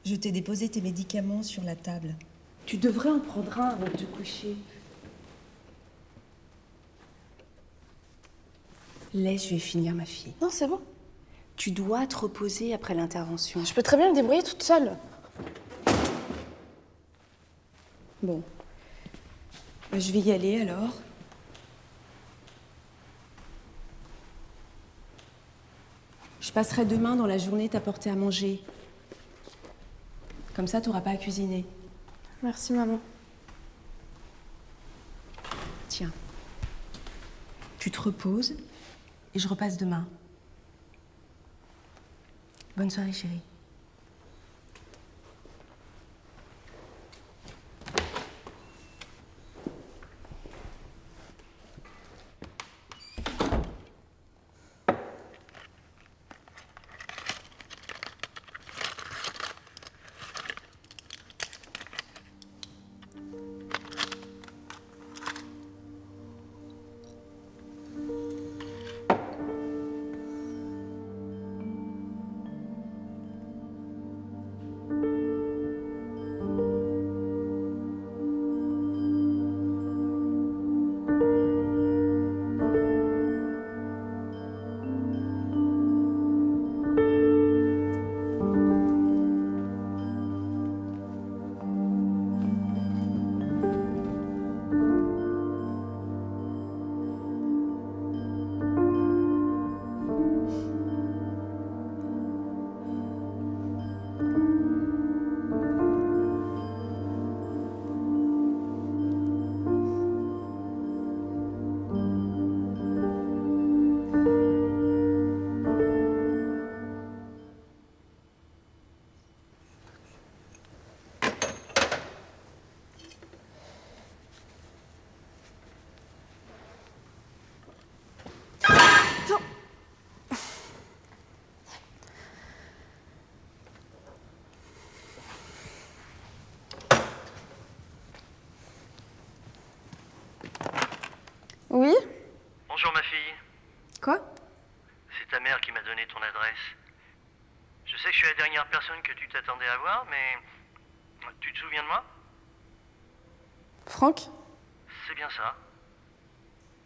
Je t'ai déposé tes médicaments sur la table. Tu devrais en prendre un avant de te coucher. Laisse, je vais finir, ma fille. Non, c'est bon. Tu dois te reposer après l'intervention. Je peux très bien me débrouiller toute seule. Bon. Je vais y aller alors. Je passerai demain dans la journée t'apporter à manger. Comme ça, t'auras pas à cuisiner. Merci, maman. Tiens. Tu te reposes et je repasse demain. Bonne soirée, chérie. Oui? Bonjour ma fille, Quoi? c'est ta mère qui m'a donné ton adresse. Je sais que je suis la dernière personne que tu t'attendais à voir, mais tu te souviens de moi? Franck? C'est bien ça.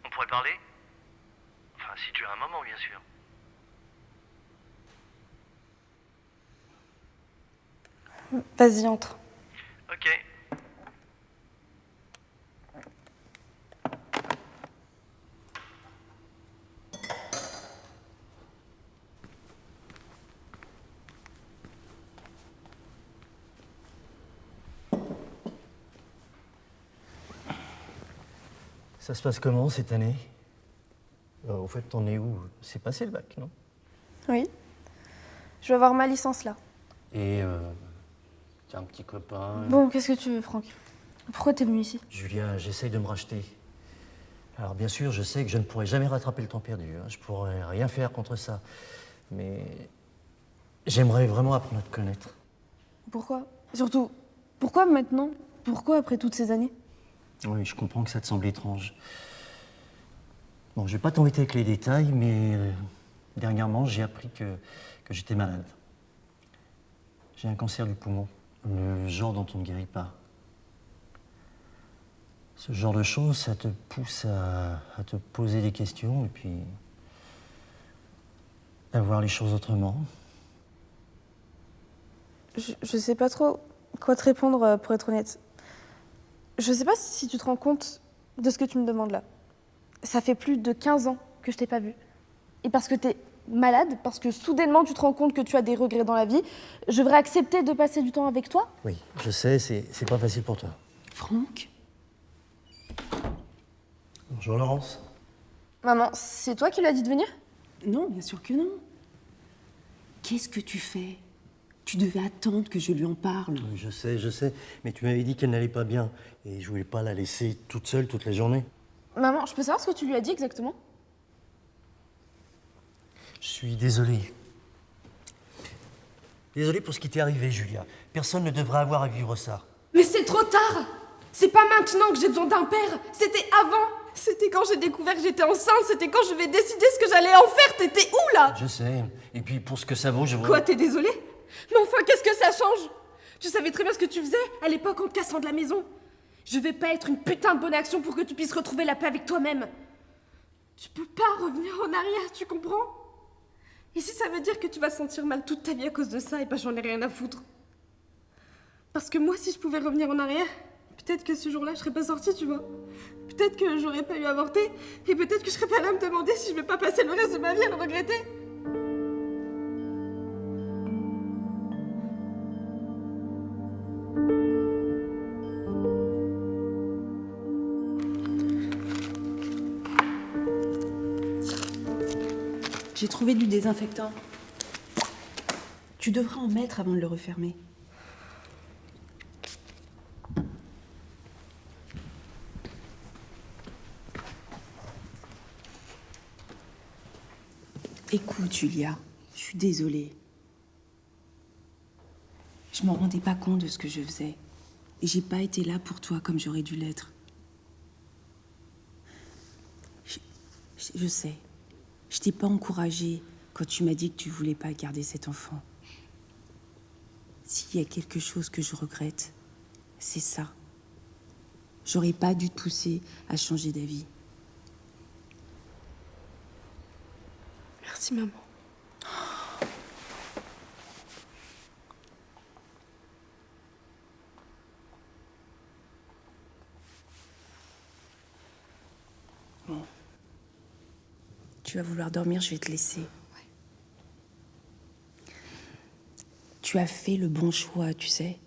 On pourrait parler? Enfin, si tu as un moment, bien sûr. Vas-y, entre. Ok. Ça se passe comment cette année? Au fait, t'en es où? C'est passé le bac, non? Oui. Je vais avoir ma licence là. Et t'as un petit copain? Bon, qu'est-ce que tu veux, Franck? Pourquoi t'es venu ici? Julia, j'essaye de me racheter. Alors bien sûr, je sais que je ne pourrai jamais rattraper le temps perdu. Hein. Je pourrai rien faire contre ça. Mais j'aimerais vraiment apprendre à te connaître. Pourquoi? Surtout, pourquoi maintenant? Pourquoi après toutes ces années? Oui, je comprends que ça te semble étrange. Bon, je vais pas t'embêter avec les détails, mais dernièrement, j'ai appris que j'étais malade. J'ai un cancer du poumon, le genre dont on ne guérit pas. Ce genre de choses, ça te pousse à te poser des questions et puis à voir les choses autrement. Je sais pas trop quoi te répondre, pour être honnête. Je sais pas si tu te rends compte de ce que tu me demandes là. Ça fait plus de 15 ans que je t'ai pas vue. Et parce que t'es malade, parce que soudainement tu te rends compte que tu as des regrets dans la vie, je devrais accepter de passer du temps avec toi? Oui, je sais, c'est pas facile pour toi. Franck? Bonjour Laurence. Maman, c'est toi qui lui as dit de venir? Non, bien sûr que non. Qu'est-ce que tu fais? Tu devais attendre que je lui en parle. Oui, je sais, mais tu m'avais dit qu'elle n'allait pas bien et je voulais pas la laisser toute seule toute la journée. Maman, je peux savoir ce que tu lui as dit exactement? Je suis désolé. Désolé pour ce qui t'est arrivé, Julia. Personne ne devrait avoir à vivre ça. Mais c'est trop tard! C'est pas maintenant que j'ai besoin d'un père, c'était avant! C'était quand j'ai découvert que j'étais enceinte, c'était quand je vais décider ce que j'allais en faire, t'étais où là? Je sais. Et puis pour ce que ça vaut, je vois... Quoi, t'es désolée? Mais enfin, qu'est-ce que ça change? Tu savais très bien ce que tu faisais à l'époque en te cassant de la maison. Je vais pas être une putain de bonne action pour que tu puisses retrouver la paix avec toi-même. Tu peux pas revenir en arrière, tu comprends? Et si ça veut dire que tu vas sentir mal toute ta vie à cause de ça, et bah j'en ai rien à foutre. Parce que moi, si je pouvais revenir en arrière, peut-être que ce jour-là, je serais pas sortie, tu vois. Peut-être que j'aurais pas eu avorté, et peut-être que je serais pas là à me demander si je vais pas passer le reste de ma vie à le regretter. J'ai trouvé du désinfectant. Tu devras en mettre avant de le refermer. Écoute, Julia, je suis désolée. Je m'en rendais pas compte de ce que je faisais. Et j'ai pas été là pour toi comme j'aurais dû l'être. Je sais. Je t'ai pas encouragée quand tu m'as dit que tu voulais pas garder cet enfant. S'il y a quelque chose que je regrette, c'est ça. J'aurais pas dû te pousser à changer d'avis. Merci, maman. Tu vas vouloir dormir, je vais te laisser. Ouais. Tu as fait le bon choix, tu sais.